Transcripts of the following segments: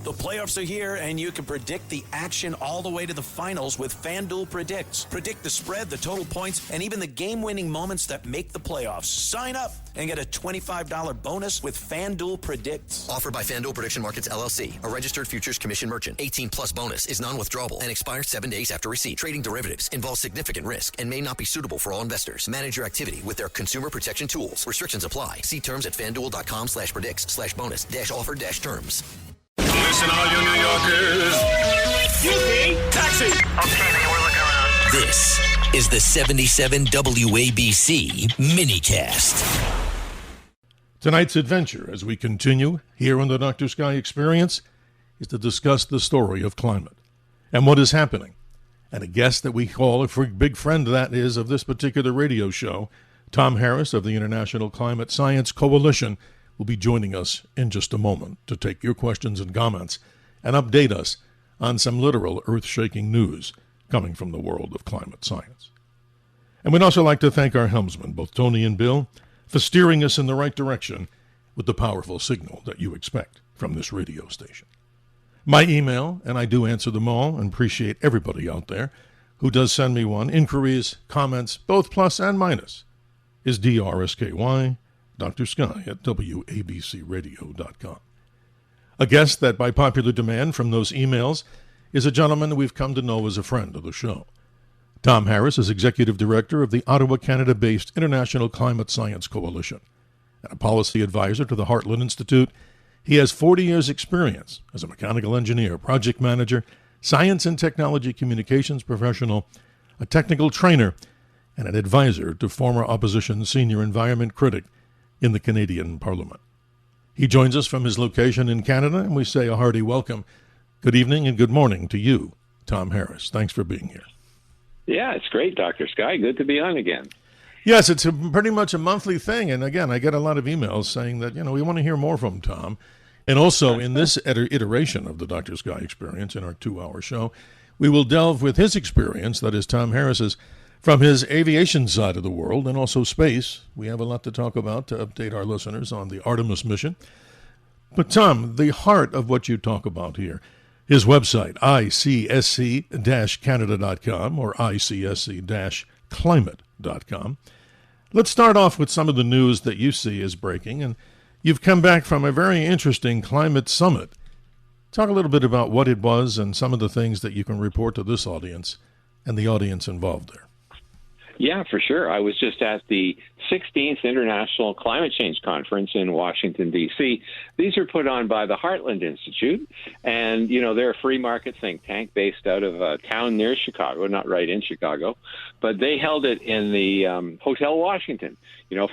The playoffs are here, and you can predict the action all the way to the finals with FanDuel Predicts. Predict the spread, the total points, and even the game-winning moments that make the playoffs. Sign up and get a $25 bonus with FanDuel Predicts. Offered by FanDuel Prediction Markets, LLC, a registered futures commission merchant. 18-plus bonus is non-withdrawable and expires 7 days after receipt. Trading derivatives involves significant risk and may not be suitable for all investors. Manage your activity with their consumer protection tools. Restrictions apply. See terms at FanDuel.com/predicts/bonus-offer-terms. Listen, all you New Yorkers. Taxi. Okay, man, we're looking around. This is the 77 WABC minicast. Tonight's adventure, as we continue here on the Dr. Sky Experience, is to discuss the story of climate and what is happening. And a guest that we call a big friend, that is, of this particular radio show, Tom Harris of the International Climate Science Coalition, will be joining us in just a moment to take your questions and comments and update us on some literal earth-shaking news coming from the world of climate science. And we'd also like to thank our helmsmen, both Tony and Bill, for steering us in the right direction with the powerful signal that you expect from this radio station. My email, and I do answer them all and appreciate everybody out there who does send me one, inquiries, comments, both plus and minus, is DRSKY, Dr. Sky at WABCRadio.com. A guest that, by popular demand from those emails, is a gentleman we've come to know as a friend of the show. Tom Harris is Executive Director of the Ottawa, Canada-based International Climate Science Coalition. And a policy advisor to the Heartland Institute, he has 40 years' experience as a mechanical engineer, project manager, science and technology communications professional, a technical trainer, and an advisor to former opposition senior environment critic in the Canadian Parliament. He joins us from his location in Canada, and we say a hearty welcome. Good evening and good morning to you, Tom Harris. Thanks for being here. Yeah, it's great, Dr. Sky. Good to be on again. Yes, it's pretty much a monthly thing. And again, I get a lot of emails saying that, we want to hear more from Tom. And also in this iteration of the Dr. Sky Experience in our 2-hour show, we will delve with his experience, that is Tom Harris's, from his aviation side of the world and also space. We have a lot to talk about to update our listeners on the Artemis mission. But Tom, the heart of what you talk about here, his website, icsc-canada.com or icsc-climate.com. Let's start off with some of the news that you see as breaking. And you've come back from a very interesting climate summit. Talk a little bit about what it was and some of the things that you can report to this audience and the audience involved there. Yeah, for sure. I was just at the 16th International Climate Change Conference in Washington, D.C. These are put on by the Heartland Institute, and, they're a free market think tank based out of a town near Chicago, not right in Chicago, but they held it in the Hotel Washington.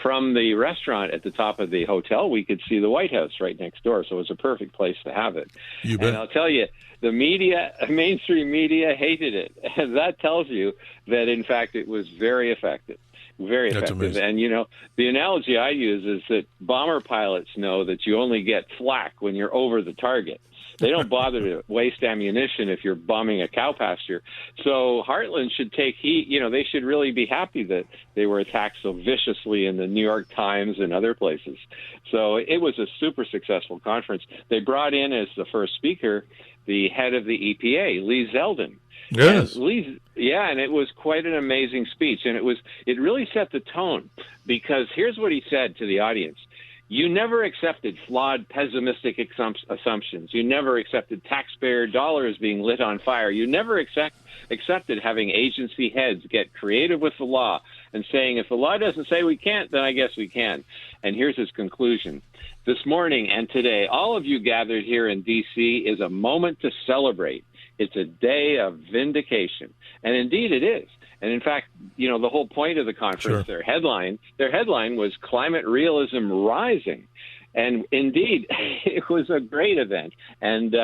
From the restaurant at the top of the hotel, we could see the White House right next door, so it was a perfect place to have it. You bet. And I'll tell you, the media, mainstream media, hated it. And that tells you that, in fact, it was very effective. Very effective. That's amazing. And, the analogy I use is that bomber pilots know that you only get flak when you're over the target. They don't bother to waste ammunition if you're bombing a cow pasture. So Heartland should take heed. They should really be happy that they were attacked so viciously in the New York Times and other places. So it was a super successful conference. They brought in as the first speaker the head of the EPA, Lee Zeldin. Yes. And it was quite an amazing speech. And it really set the tone, because here's what he said to the audience. You never accepted flawed, pessimistic assumptions. You never accepted taxpayer dollars being lit on fire. You never accepted having agency heads get creative with the law and saying, if the law doesn't say we can't, then I guess we can. And here's his conclusion. This morning and today, all of you gathered here in D.C. is a moment to celebrate. It's a day of vindication. And indeed it is. And in fact, the whole point of the conference, Sure. their headline was Climate Realism Rising. And indeed, it was a great event. And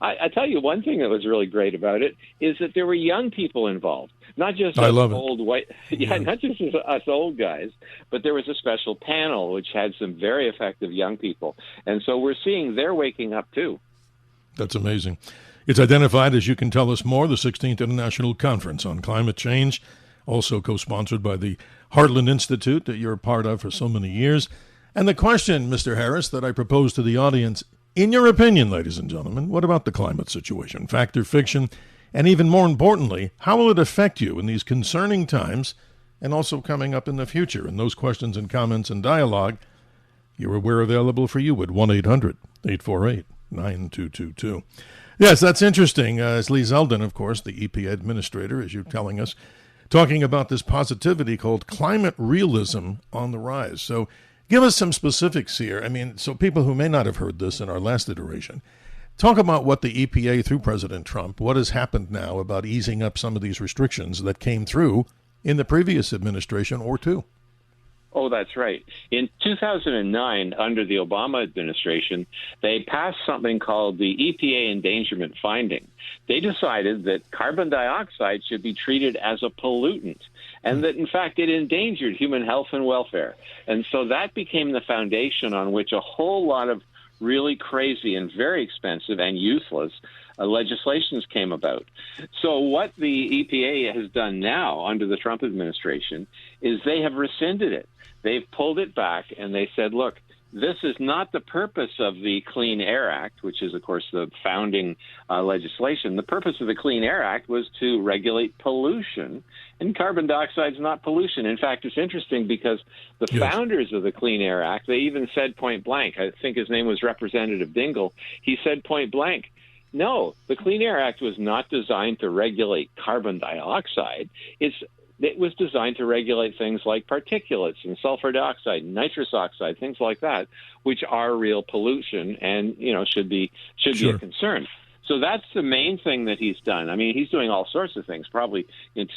I tell you, one thing that was really great about it is that there were young people involved, not just us old white, not just us old guys, but there was a special panel which had some very effective young people. And so we're seeing they're waking up too. That's amazing. It's identified, as you can tell us more, the 16th International Conference on Climate Change, also co-sponsored by the Heartland Institute that you're a part of for so many years. And the question, Mr. Harris, that I propose to the audience In your opinion, ladies and gentlemen, what about the climate situation? Fact or fiction? And even more importantly, how will it affect you in these concerning times and also coming up in the future? And those questions and comments and dialogue, we're available for you at 1-800-848-9222. Yes, that's interesting. As Lee Zeldin, of course, the EPA administrator, as you're telling us, talking about this positivity called climate realism on the rise. So give us some specifics here. I mean, so people who may not have heard this in our last iteration, talk about what the EPA, through President Trump, what has happened now about easing up some of these restrictions that came through in the previous administration or two. Oh, that's right. In 2009, under the Obama administration, they passed something called the EPA endangerment finding. They decided that carbon dioxide should be treated as a pollutant and that, in fact, it endangered human health and welfare. And so that became the foundation on which a whole lot of really crazy and very expensive and useless legislations came about. So what the EPA has done now under the Trump administration is they have rescinded it. They've pulled it back and they said, look, this is not the purpose of the Clean Air Act, which is, of course, the founding legislation. The purpose of the Clean Air Act was to regulate pollution, and carbon dioxide is not pollution. In fact, it's interesting because the founders of the Clean Air Act, they even said point blank, I think his name was Representative Dingell, he said point blank, no, the Clean Air Act was not designed to regulate carbon dioxide. It was designed to regulate things like particulates and sulfur dioxide, nitrous oxide, things like that, which are real pollution and, should be a concern. So that's the main thing that he's done. I mean, he's doing all sorts of things. Probably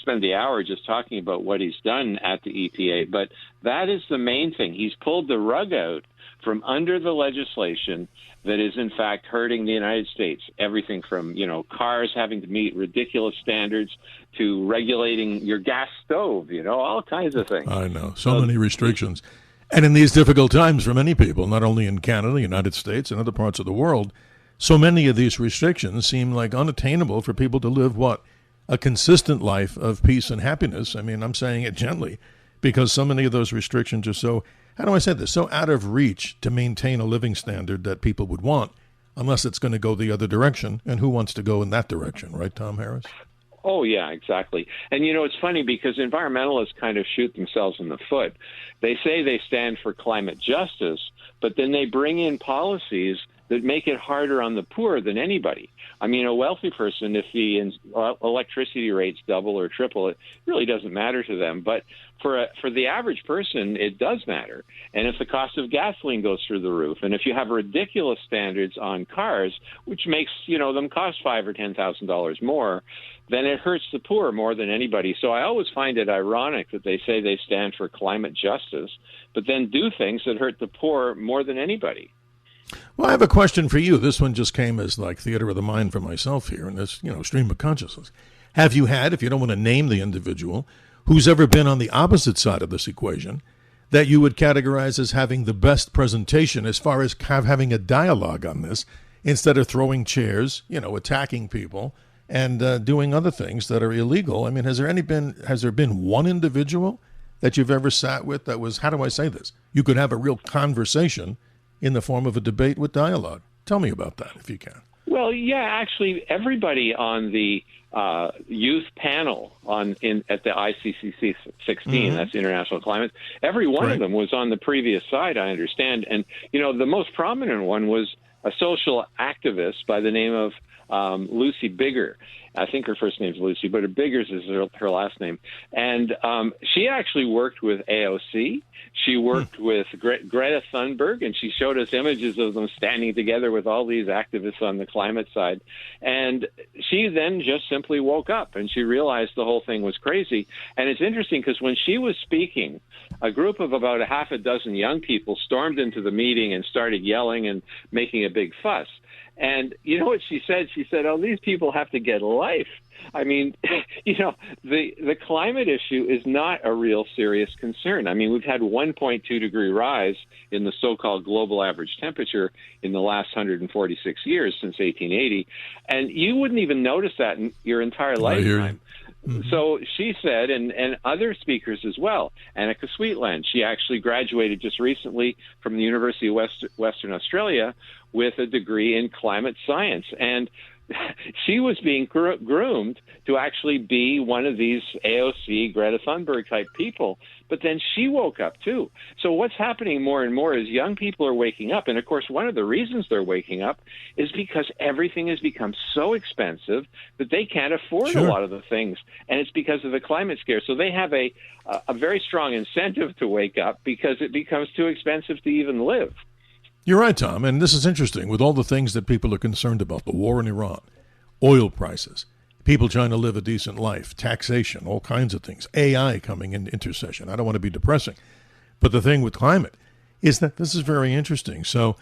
spend the hour just talking about what he's done at the EPA, but that is the main thing. He's pulled the rug out from under the legislation that is, in fact, hurting the United States. Everything from, cars having to meet ridiculous standards to regulating your gas stove, all kinds of things. I know. So many restrictions. And in these difficult times for many people, not only in Canada, the United States, and other parts of the world, so many of these restrictions seem like unattainable for people to live, a consistent life of peace and happiness. I mean, I'm saying it gently, because so many of those restrictions are so, how do I say this, so out of reach to maintain a living standard that people would want, unless it's going to go the other direction. And who wants to go in that direction, right, Tom Harris? Oh, yeah, exactly. And, it's funny because environmentalists kind of shoot themselves in the foot. They say they stand for climate justice, but then they bring in policies that make it harder on the poor than anybody. I mean, a wealthy person, if the electricity rates double or triple, it really doesn't matter to them. But for the average person, it does matter. And if the cost of gasoline goes through the roof, and if you have ridiculous standards on cars, which makes them cost $5,000 or $10,000 more, then it hurts the poor more than anybody. So I always find it ironic that they say they stand for climate justice, but then do things that hurt the poor more than anybody. Well, I have a question for you. This one just came as like theater of the mind for myself here in this, stream of consciousness. Have you had, if you don't want to name the individual, who's ever been on the opposite side of this equation, that you would categorize as having the best presentation as far as having a dialogue on this instead of throwing chairs, attacking people and doing other things that are illegal? I mean, has there been one individual that you've ever sat with that was, how do I say this? You could have a real conversation in the form of a debate with dialogue. Tell me about that, if you can. Well, yeah, actually, everybody on the youth panel at the ICCC 16, that's International Climate, every one of them was on the previous side, I understand. And, the most prominent one was a social activist by the name of Lucy Bigger. I think her first name's Lucy, but her Biggers is her last name. And she actually worked with AOC. She worked with Greta Thunberg, and she showed us images of them standing together with all these activists on the climate side. And she then just simply woke up, and she realized the whole thing was crazy. And it's interesting because when she was speaking, a group of about a half a dozen young people stormed into the meeting and started yelling and making a big fuss. And you know what she said? She said, oh, these people have to get a life. I mean, the climate issue is not a real serious concern. I mean, we've had 1.2 degree rise in the so-called global average temperature in the last 146 years since 1880. And you wouldn't even notice that in your entire lifetime. So she said, and other speakers as well, Annika Sweetland, she actually graduated just recently from the University of Western Australia with a degree in climate science. And she was being groomed to actually be one of these AOC, Greta Thunberg type people. But then she woke up too. So what's happening more and more is young people are waking up. And of course, one of the reasons they're waking up is because everything has become so expensive that they can't afford a lot of the things. And it's because of the climate scare. So they have a very strong incentive to wake up because it becomes too expensive to even live. You're right, Tom, and this is interesting. With all the things that people are concerned about, the war in Iran, oil prices, people trying to live a decent life, taxation, all kinds of things, AI coming in intercession. I don't want to be depressing, but the thing with climate is that this is very interesting. So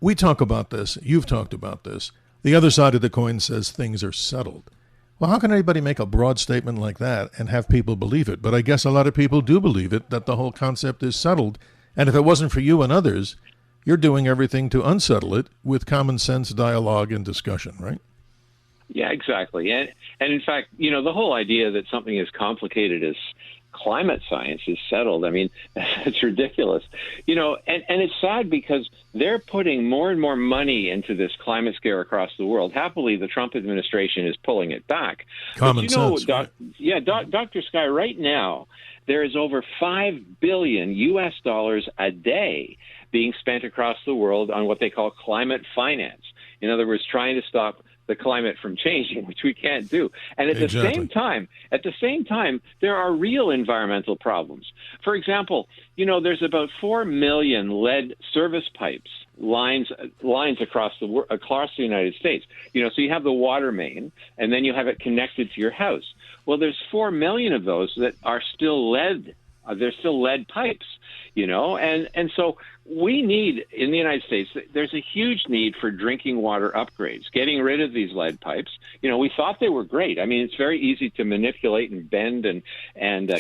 we talk about this, you've talked about this. The other side of the coin says things are settled. Well, how can anybody make a broad statement like that and have people believe it? But I guess a lot of people do believe it, that the whole concept is settled. And if it wasn't for you and others, you're doing everything to unsettle it with common sense dialogue and discussion, right? Yeah, exactly. And in fact, the whole idea that something as complicated as climate science is settled, I mean, it's ridiculous. And it's sad because they're putting more and more money into this climate scare across the world. Happily, the Trump administration is pulling it back. Common sense. Dr. Sky, right now, there is over $5 billion US a day being spent across the world on what they call climate finance. In other words, trying to stop the climate from changing, which we can't do. And at the same time, there are real environmental problems. For example, there's about 4 million lead service pipes lines across the United States. So you have the water main, and then you have it connected to your house. Well, there's 4 million of those that are still lead. They're still lead pipes, and so we need, in the United States, there's a huge need for drinking water upgrades, getting rid of these lead pipes. We thought they were great. I mean, it's very easy to manipulate and bend and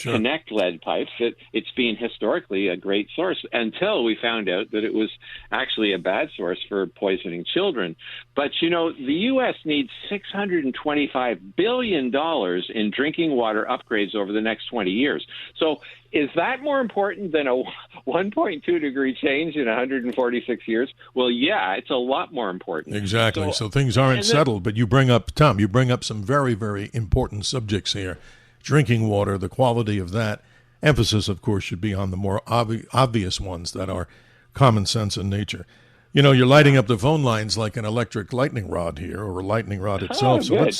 connect lead pipes. It's been historically a great source until we found out that it was actually a bad source for poisoning children. But, the U.S. needs $625 billion in drinking water upgrades over the next 20 years. So is that more important than a 1.2 degree change in 146 years? Well, yeah, it's a lot more important. Exactly. So things aren't settled, but you bring up some very, very important subjects here. Drinking water, the quality of that. Emphasis, of course, should be on the more obvious ones that are common sense in nature. You're lighting up the phone lines like an electric lightning rod here, or a lightning rod itself. So let's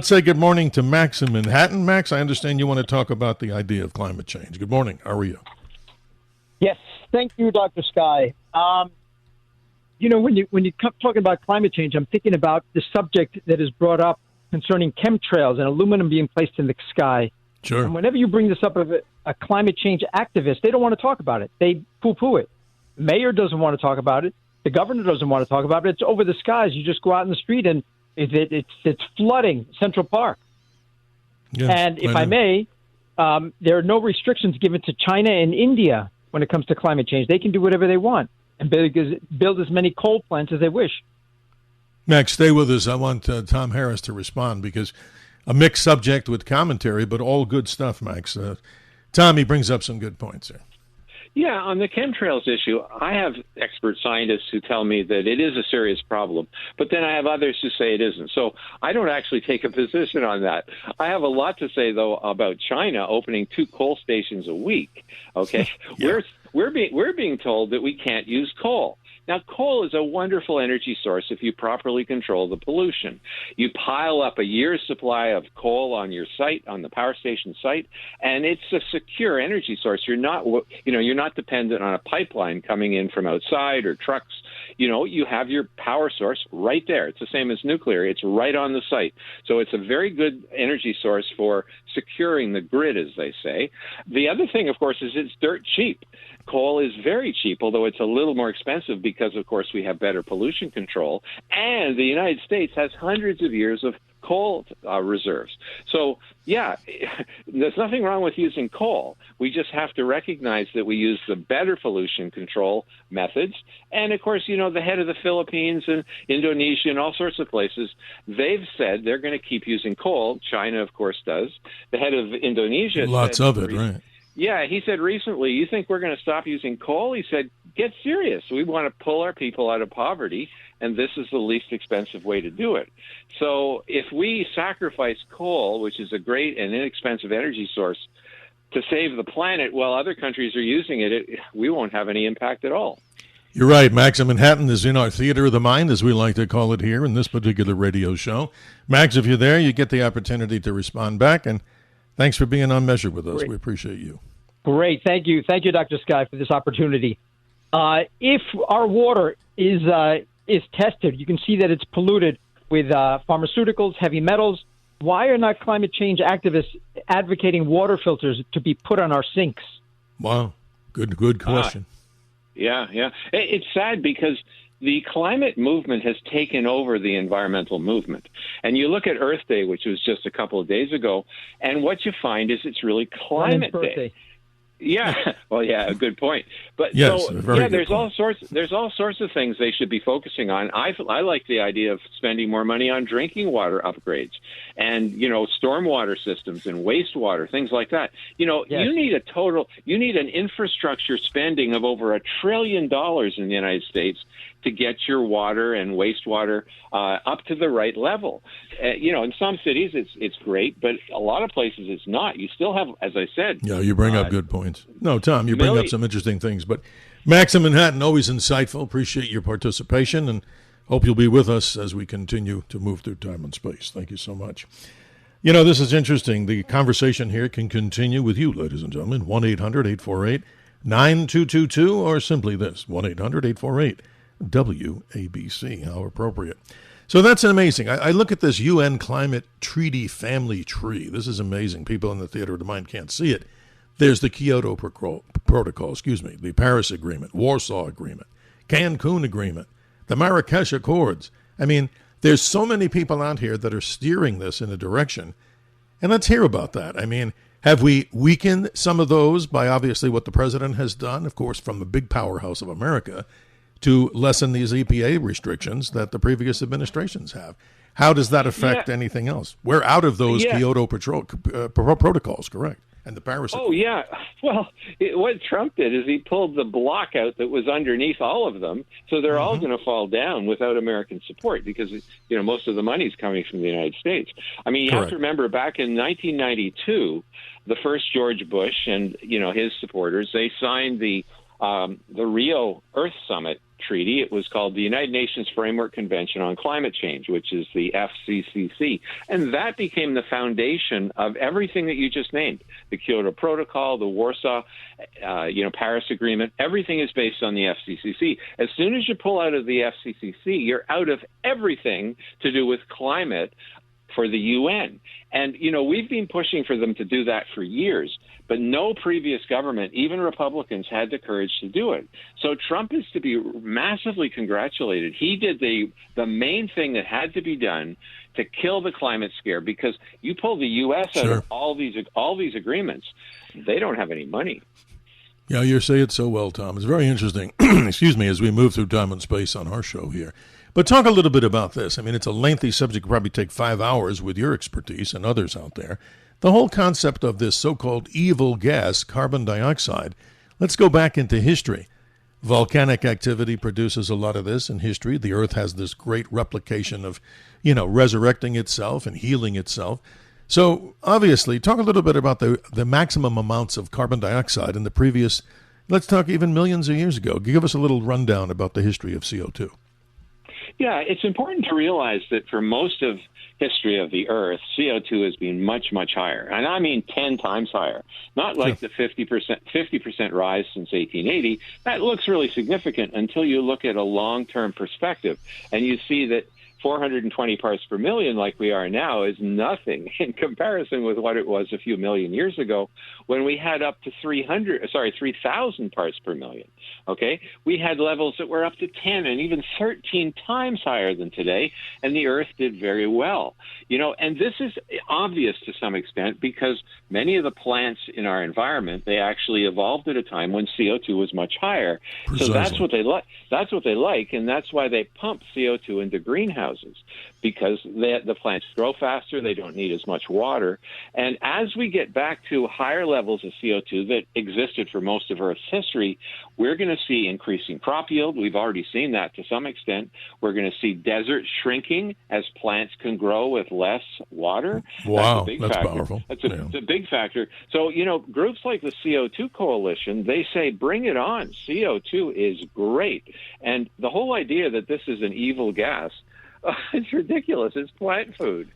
say good morning to Max in Manhattan. Max, I understand you want to talk about the idea of climate change. Good morning. How are you? Yes, thank you, Dr. Sky. When you come talking about climate change, I'm thinking about the subject that is brought up concerning chemtrails and aluminum being placed in the sky. Sure. And whenever you bring this up of a climate change activist, they don't want to talk about it. They poo-poo it. The mayor doesn't want to talk about it. The governor doesn't want to talk about it. It's over the skies. You just go out in the street and it's flooding Central Park. Yeah, and if I may, there are no restrictions given to China and India when it comes to climate change. They can do whatever they want and build as many coal plants as they wish. Max, stay with us. I want Tom Harris to respond because a mixed subject with commentary, but all good stuff, Max. Tom, he brings up some good points here. Yeah, on the chemtrails issue, I have expert scientists who tell me that it is a serious problem, but then I have others who say it isn't. So I don't actually take a position on that. I have a lot to say, though, about China opening 2 coal stations a week. Okay, Yeah. We're being told that we can't use coal. Now, coal is a wonderful energy source if you properly control the pollution. You pile up a year's supply of coal on your site, on the power station site, and it's a secure energy source. You're not dependent on a pipeline coming in from outside or trucks. You have your power source right there. It's the same as nuclear. It's right on the site. So it's a very good energy source for securing the grid, as they say. The other thing, of course, is it's dirt cheap. Coal is very cheap, although it's a little more expensive because, of course, we have better pollution control. And the United States has hundreds of years of coal reserves. So, yeah, there's nothing wrong with using coal. We just have to recognize that we use the better pollution control methods. And, of course, the head of the Philippines and Indonesia and all sorts of places, they've said they're going to keep using coal. China, of course, does. The head of Indonesia Lots said, of it, right? Yeah, he said recently, you think we're going to stop using coal? He said, get serious. We want to pull our people out of poverty, and this is the least expensive way to do it. So if we sacrifice coal, which is a great and inexpensive energy source, to save the planet while other countries are using it, we won't have any impact at all. You're right. Max in Manhattan is in our theater of the mind, as we like to call it here in this particular radio show. Max, if you're there, you get the opportunity to respond back, and thanks for being on Measure with us. Great. We appreciate you. Great. Thank you. Thank you, Dr. Sky, for this opportunity. If our water is tested, you can see that it's polluted with pharmaceuticals, heavy metals. Why are not climate change activists advocating water filters to be put on our sinks? Wow. Good question. Yeah. It's sad because the climate movement has taken over the environmental movement. And you look at Earth Day, which was just a couple of days ago, and what you find is it's really Climate Day. Yeah, well, yeah, a good point. But yes, there's all sorts of things they should be focusing on. I like the idea of spending more money on drinking water upgrades and stormwater systems and wastewater, things like that. Yes. You need an infrastructure spending of over $1 trillion in the United States to get your water and wastewater up to the right level. In some cities it's great, but a lot of places it's not. You still have, as I said. Yeah, you bring up good points. No, Tom, you bring up some interesting things. But Max in Manhattan, always insightful. Appreciate your participation, and hope you'll be with us as we continue to move through time and space. Thank you so much. This is interesting. The conversation here can continue with you, ladies and gentlemen. 1-800-848-9222, or simply this, 1-800-848-WABC. How appropriate. So that's amazing. I look at this UN Climate Treaty family tree. This is amazing. People in the theater of the mind can't see it. There's the Kyoto Protocol, the Paris Agreement, Warsaw Agreement, Cancun Agreement, the Marrakesh Accords. I mean, there's so many people out here that are steering this in a direction. And let's hear about that. I mean, have we weakened some of those by obviously what the president has done, of course, from the big powerhouse of America, to lessen these EPA restrictions that the previous administrations have? How does that affect anything else? We're out of those Kyoto protocols, correct? And the Paris Accord. Oh, yeah. Well, what Trump did is he pulled the block out that was underneath all of them, so they're all going to fall down without American support because, most of the money is coming from the United States. I mean, you have to remember back in 1992, the first George Bush and, his supporters, they signed the Rio Earth Summit Treaty. It was called the United Nations Framework Convention on Climate Change, which is the FCCC. And that became the foundation of everything that you just named. The Kyoto Protocol, the Warsaw, Paris Agreement, everything is based on the FCCC. As soon as you pull out of the FCCC, you're out of everything to do with climate for the UN. And, we've been pushing for them to do that for years, but no previous government, even Republicans, had the courage to do it. So Trump is to be massively congratulated. He did the main thing that had to be done to kill the climate scare, because you pull the U.S. out of all these agreements, they don't have any money. Yeah, you say it so well, Tom. It's very interesting, excuse me, as we move through time and space on our show here. But talk a little bit about this. I mean, it's a lengthy subject. Probably take 5 hours with your expertise and others out there. The whole concept of this so-called evil gas, carbon dioxide. Let's go back into history. Volcanic activity produces a lot of this in history. The Earth has this great replication of, resurrecting itself and healing itself. So, obviously, talk a little bit about the maximum amounts of carbon dioxide in the previous, let's talk even millions of years ago. Give us a little rundown about the history of CO2. Yeah, it's important to realize that for most of history of the Earth, CO2 has been much, much higher. And I mean 10 times higher. Not like the 50% rise since 1880. That looks really significant until you look at a long-term perspective. And you see that 420 parts per million like we are now is nothing in comparison with what it was a few million years ago when we had up to 3,000 parts per million. Okay? We had levels that were up to 10 and even 13 times higher than today, and the Earth did very well. And this is obvious to some extent because many of the plants in our environment, they actually evolved at a time when CO2 was much higher. Precisely. So that's what they like. That's what they like, and that's why they pump CO2 into greenhouses, because the plants grow faster, they don't need as much water. And as we get back to higher levels of CO2 that existed for most of Earth's history, we're going to see increasing crop yield. We've already seen that to some extent. We're going to see deserts shrinking as plants can grow with less water. Wow, that's a big that's factor. powerful. It's a big factor. So, groups like the CO2 Coalition, they say, bring it on. CO2 is great. And the whole idea that this is an evil gas, it's ridiculous. It's plant food.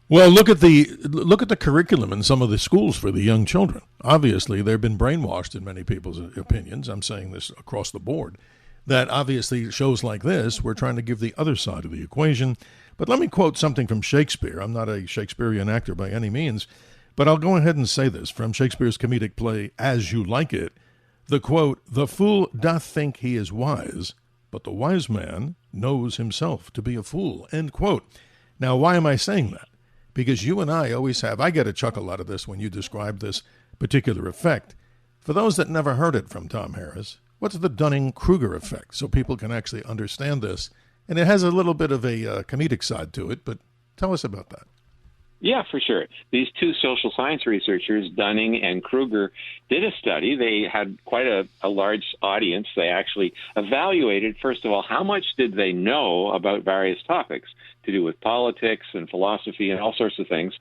Well, look at the curriculum in some of the schools for the young children. Obviously, they've been brainwashed in many people's opinions. I'm saying this across the board. That obviously shows like this, we're trying to give the other side of the equation. But let me quote something from Shakespeare. I'm not a Shakespearean actor by any means, but I'll go ahead and say this from Shakespeare's comedic play, As You Like It. The quote, "The fool doth think he is wise, but the wise man knows himself to be a fool," end quote. Now, why am I saying that? Because you and I always have, I get a chuckle out of this when you describe this particular effect. For those that never heard it from Tom Harris, what's the Dunning-Kruger effect? So people can actually understand this. And it has a little bit of a comedic side to it, but tell us about that. Yeah, for sure. These two social science researchers, Dunning and Kruger, did a study. They had quite a large audience. They actually evaluated, first of all, how much did they know about various topics to do with politics and philosophy and all sorts of things.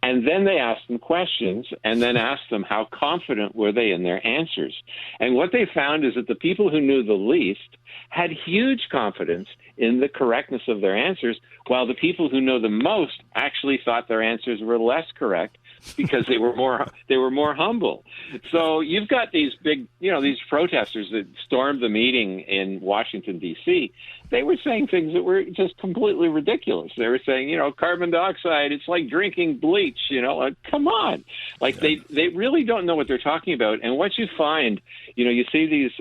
And then they asked them questions and then asked them how confident were they in their answers. And what they found is that the people who knew the least had huge confidence in the correctness of their answers, while the people who know the most actually thought their answers were less correct because they were more humble. So you've got these big, these protesters that stormed the meeting in Washington, D.C. They were saying things that were just completely ridiculous. They were saying, carbon dioxide, it's like drinking bleach, come on. Like they really don't know what they're talking about. And what you find, you see these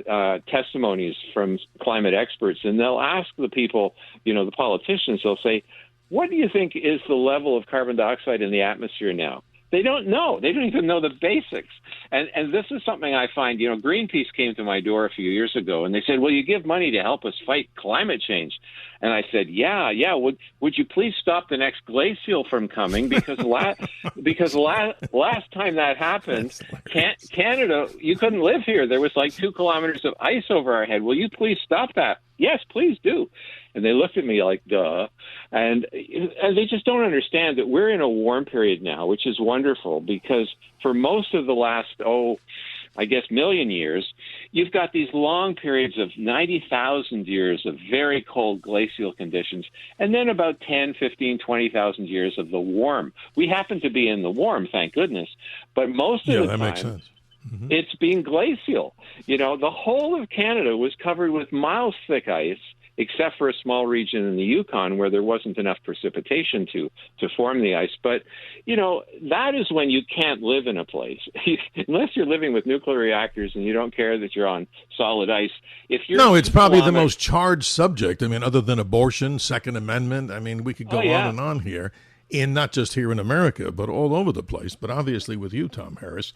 testimonies from climate experts, and they'll ask the people, the politicians, they'll say, what do you think is the level of carbon dioxide in the atmosphere now? They don't know. They don't even know the basics. And this is something I find, Greenpeace came to my door a few years ago, and they said, well, you give money to help us fight climate change. And I said, yeah. Would you please stop the next glacial from coming? Because last time that happened, Canada, you couldn't live here. There was like 2 kilometers of ice over our head. Will you please stop that? Yes, please do. And they looked at me like, duh. And they just don't understand that we're in a warm period now, which is wonderful because for most of the last, million years, you've got these long periods of 90,000 years of very cold glacial conditions, and then about 10, 15, 20,000 years of the warm. We happen to be in the warm, thank goodness, but most of the time, makes sense. Mm-hmm. It's been glacial. The whole of Canada was covered with miles-thick ice, except for a small region in the Yukon where there wasn't enough precipitation to form the ice. But, that is when you can't live in a place. Unless you're living with nuclear reactors and you don't care that you're on solid ice. It's probably the most charged subject. I mean, other than abortion, Second Amendment. I mean, we could go on and on here, not just here in America, but all over the place. But obviously with you, Tom Harris.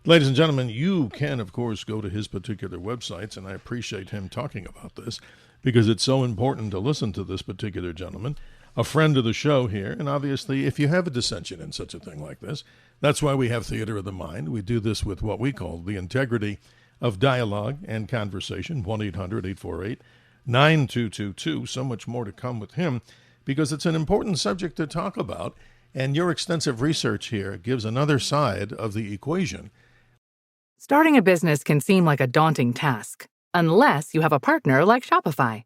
Ladies and gentlemen, you can, of course, go to his particular websites, and I appreciate him talking about this because it's so important to listen to this particular gentleman, a friend of the show here. And obviously, if you have a dissension in such a thing like this, that's why we have Theater of the Mind. We do this with what we call the integrity of dialogue and conversation, 1-800-848-9222. So much more to come with him because it's an important subject to talk about, and your extensive research here gives another side of the equation. Starting a business can seem like a daunting task, unless you have a partner like Shopify.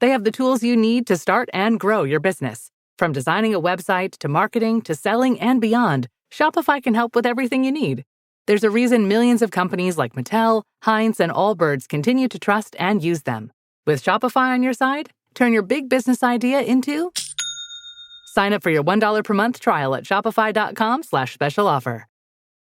They have the tools you need to start and grow your business. From designing a website to marketing to selling and beyond, Shopify can help with everything you need. There's a reason millions of companies like Mattel, Heinz, and Allbirds continue to trust and use them. With Shopify on your side, turn your big business idea into Sign up for your $1 per month trial at shopify.com/special offer.